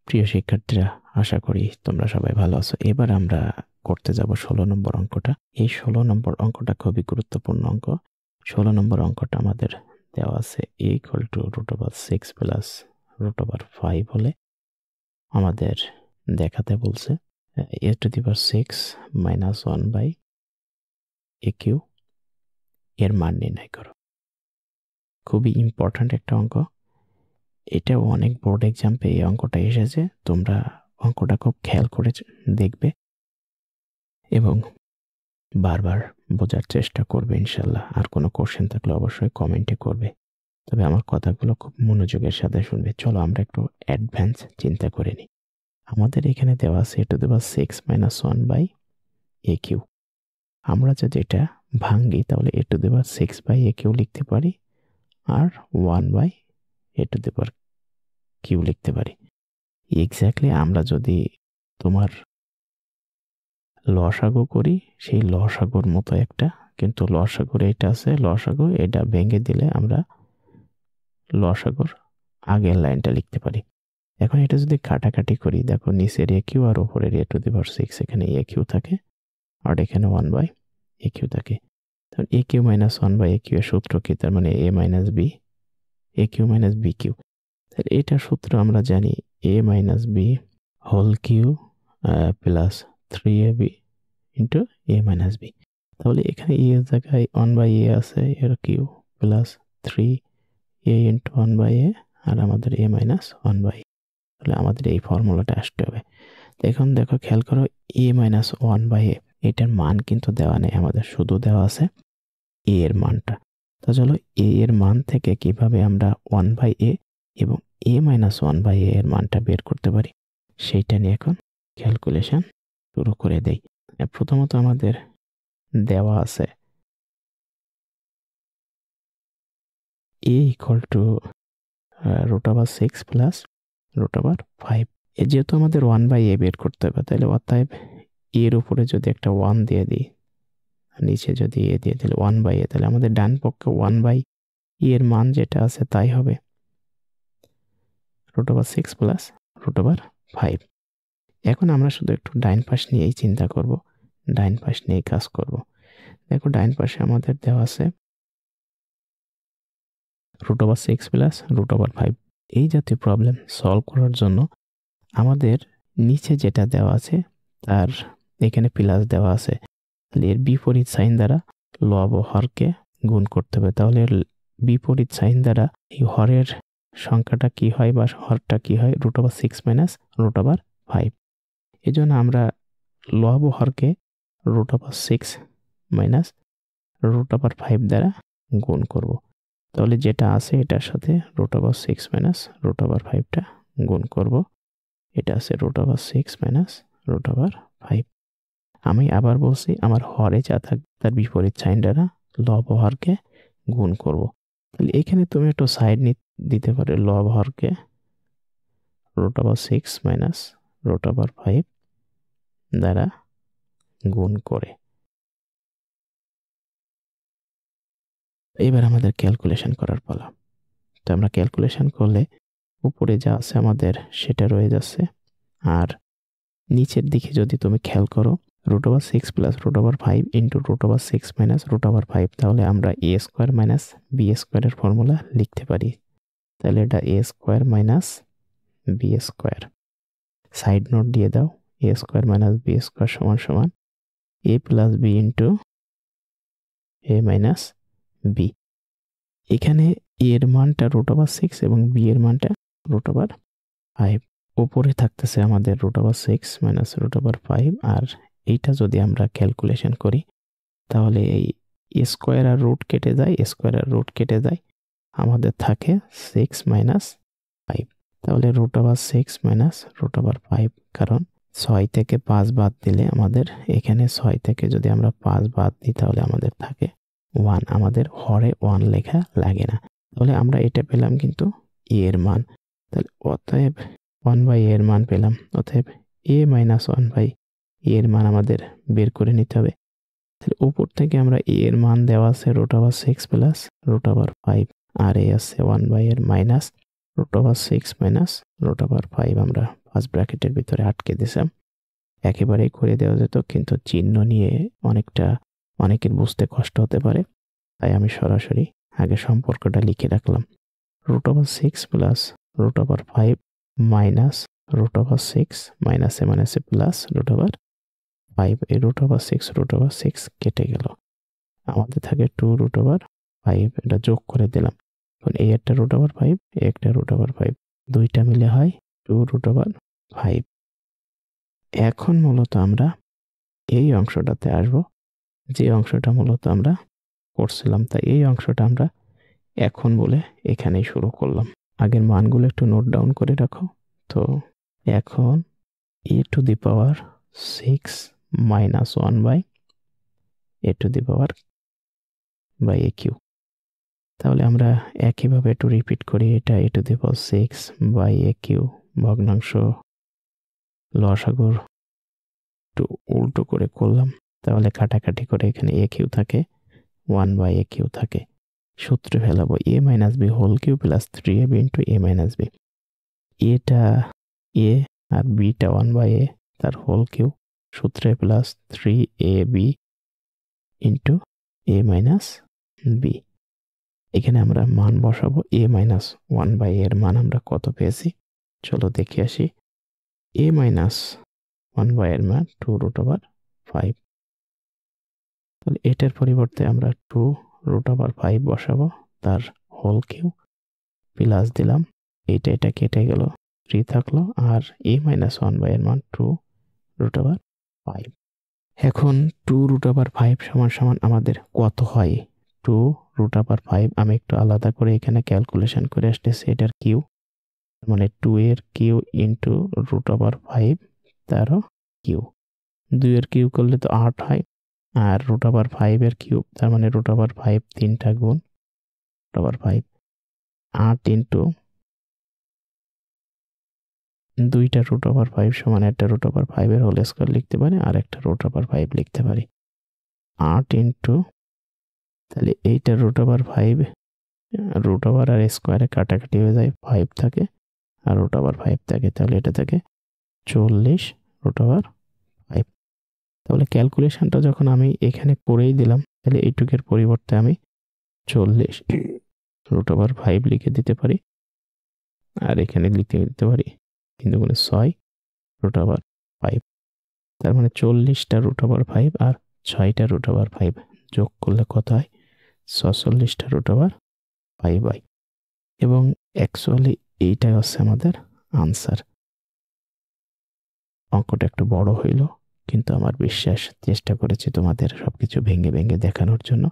প্রিয় শিক্ষার্থীরা, আশা করি তোমরা সবাই ভালো আছো। এবার আমরা করতে যাব 16 নম্বর অঙ্কটা। এই 16 নম্বর অঙ্কটা খুবই গুরুত্বপূর্ণ অঙ্ক। 16 নম্বর অঙ্কটা আমাদের দেওয়া আছে a = √6 + √5 হলে আমাদের দেখাতে বলছে a⁶ - 1/aq এর মান নির্ণয় করো। খুবই ইম্পর্ট্যান্ট একটা অঙ্ক। এটাও অনেক বোর্ড এক্সামে এই অঙ্কটা এসেছে। তোমরা অঙ্কটা খুব খেয়াল করে দেখবে এবং বারবার বোঝার চেষ্টা করবে ইনশাল্লাহ। আর কোনো কোশ্চেন থাকলে অবশ্যই কমেন্টে করবে, তবে আমার কথাগুলো খুব মনোযোগের সাথে শুনবে। চলো আমরা একটু অ্যাডভান্স চিন্তা করে নিই। আমাদের এখানে দেওয়া আছে a⁶ - 1/aq। আমরা যদি এটা ভাঙি তাহলে a⁶/aq লিখতে পারি আর 1/a⁴ লিখতে পারি। এক্স্যাক্টলি আমরা যদি তোমার লসাগু করি, সেই লসাগুর মতো একটা, কিন্তু লসাগুর এটা আছে, লসাগু এটা ভেঙে দিলে আমরা লসাগুর আগের লাইনটা লিখতে পারি। এখন এটা যদি কাটাকাটি করি, দেখো নিচের aq আর উপরের a⁶, এখানে aq থাকে আর এখানে 1/aq থাকে। তখন aq - 1/aq এর সূত্র কি? তার মানে a - b, aq - bq। তাহলে এটার সূত্র আমরা জানি a - b whole cube plus 3ab into a - b। তাহলে এখানে a এর জায়গায় 1/a আছে, এর Q plus 3a into 1/a আর আমাদের a - 1/a। তাহলে আমাদের এই ফর্মুলাটা আসতে হবে। এখন দেখো, খেয়াল করো, a - 1/a এটার মান কিন্তু দেওয়া নেই, আমাদের শুধু দেওয়া আছে a এর মানটা। তো চলো a এর মান থেকে কিভাবে আমরা 1/a এবং a - 1/a এর মানটা বের করতে পারি সেইটা নিয়ে এখন ক্যালকুলেশন শুরু করে দেই। প্রথমত আমাদের দেওয়া আছে a = √6 + √5। যেহেতু আমাদের 1/a বের করতে হবে, তাহলে অতএব এর উপরে যদি একটা 1 দিয়ে দিই, নিচে যদি a দিয়ে দিলে 1/a, তাহলে আমাদের ডান পক্ষে 1/a এর মান যেটা আছে তাই হবে √6 + √5। এখন আমরা শুধু একটু ডাইন পাশ নিয়েই চিন্তা করব, ডাইন পাশ নিয়েই কাজ করব। দেখো, ডাইন পাশে আমাদের দেওয়া আছে √6 + √5। এই জাতীয় প্রবলেম সলভ করার জন্য আমাদের নিচে যেটা দেওয়া আছে তার এখানে প্লাস দেওয়া আছে, তাহলে এর বিপরীত সাইন দ্বারা লব ও হরকে গুণ করতে হবে। তাহলে এর বিপরীত সাইন দ্বারা এই হরের সংখ্যাটা কি হয় বা হরটা কি হয়? √6 - √5। এই জন্য আমরা লব ও হরকে √6 - √5 দ্বারা গুণ করব। তাহলে যেটা আছে এটার সাথে √6 - √5টা গুণ করব। এটা আছে √6 - √5। আমি আবার বলছি, আমার হরে যা থাকবে তার বিপরীত সাইন দ্বারা লব ও হরকে গুণ করব। তাহলে এখানে তুমি একটু সাইড দিতে পারো, লব হরকে √6 - √5 দ্বারা গুণ করে। এবার আমাদের ক্যালকুলেশন করার পালা। তো আমরা ক্যালকুলেশন করলে উপরে যা আছে আমাদের সেটা রয়ে যাচ্ছে, আর নিচের দিকে যদি তুমি খেয়াল করো √6 + √5 ইন্টু √6 - √5, তাহলে আমরা a² - b² এর ফর্মুলা লিখতে পারি। তাহলে এটা a² - b²। সাইড নোট দিয়ে দাও, a² - b² সমান a + b into a - b। এখানে a এর মানটা √6 এবং b এর মানটা √5। উপরে থাকতেছে আমাদের √6 - √5, আর এইটা যদি আমরা ক্যালকুলেশন করি তাহলে এই স্কোয়ার আর রুট কেটে যায়, স্কোয়ার আর রুট কেটে যায়, আমাদের থাকে 6 - 5। তাহলে √6 - √5, কারণ 6 থেকে 5 বাদ দিলে আমাদের এখানে 6 থেকে যদি আমরা 5 বাদ দিই তাহলে আমাদের থাকে 1। আমাদের হরে 1 লেখা লাগে না। তাহলে আমরা এটা পেলাম কিন্তু a এর মান। তাহলে অতএব 1/a এর মান পেলাম। অতএব a - 1/a এর মান আমাদের বের করে নিতে হবে। তাহলে উপর থেকে আমরা a এর মান দেওয়া আছে √6 + √5, আর a আছে 1/a এর মাইনাস √6 মাইনাস √5 আমরা ফার্স্ট ব্র্যাকেটের ভিতরে আটকে দিলাম। একেবারেই করে দেওয়া যেত, কিন্তু চিহ্ন নিয়ে অনেকের বুঝতে কষ্ট হতে পারে, তাই আমি সরাসরি আগে সম্পর্কটা লিখে রাখলাম। √6 প্লাস √5 মাইনাস √6 মাইনাসে মাইনাসে প্লাস √5, এই √6 কেটে গেল, আমাদের থাকে 2√5, এটা যোগ করে দিলাম। এই একটা √5, একটা √5, দুইটা মিলে হয় 2√5। এখন মূলত আমরা এই অংশটাতে আসব, যে অংশটা মূলত আমরা করছিলাম, তাই এই অংশটা আমরা এখন বলে এখানেই শুরু করলাম। আগের মানগুলো একটু নোট ডাউন করে রাখো। তো এখন a⁶ মাইনাস 1/a⁴ তাহলে আমরা একইভাবে একটু রিপিট করি, এটা a⁶/a³ ভগ্নাংশ লসাগুর একটু উল্টো করে করলাম, তাহলে কাটাকাটি করে এখানে a³ থাকে, 1/a³ থাকে। সূত্রে ফেলাবো a-b³ plus 3ab into a-b। এটা a আর bটা 1/a তার হোল কিউব, সূত্রে প্লাস 3ab ইন্টু a-b। এখানে আমরা মান বসাবো, a-1/a এর মান আমরা কত পেয়েছি চলো দেখে আসি। a-1/a এর মান 2√5, তাহলে এটার পরিবর্তে আমরা 2√5 বসাবো, তার হোল কিউব প্লাস দিলাম, এটা কেটে গেল, 3 থাকলো, আর a-1/a এর মান 2√5। এখন 2√5 সমান আমাদের কত হয়? 2√5 আমি একটু আলাদা করে এখানে ক্যালকুলেশন করে আসতেছি, এটার কিউ মানে 2 এর কিউ ইন্টু √5 তারও কিউ, 2 এর কিউ করলে তো 8 হয়, আর √5 এর কিউব তার মানে √5 3টা গুণ √5, 8 ইন্টু 2টা √5 সমান একটা √5 এর হোল স্কয়ার লিখতে পারি, আর একটা √5 লিখতে পারি। 8 ইন্টু, তাহলে এইটা √5 আর স্কয়ারে কাটাকাটি হয়ে যায়, 5 থাকে আর √5 থাকে, তাহলে এটা থাকে 40√5। তাহলে ক্যালকুলেশনটা যখন আমি এখানে করেই দিলাম, তাহলে এইটুকের পরিবর্তে আমি 40√5 লিখে দিতে পারি, আর এখানে লিখে দিতে পারি 3 × 6√5। তার মানে 40টা √5 আর 6টা √5 যোগ করলে কত হয়? 46টা √5 হয়। এবং অ্যাকচুয়ালি এইটাই হচ্ছে আমাদের আনসার। অঙ্কটা একটু বড় হইল, কিন্তু আমার বিশ্বাস চেষ্টা করেছি তোমাদের সবকিছু ভেঙে ভেঙে দেখানোর জন্য।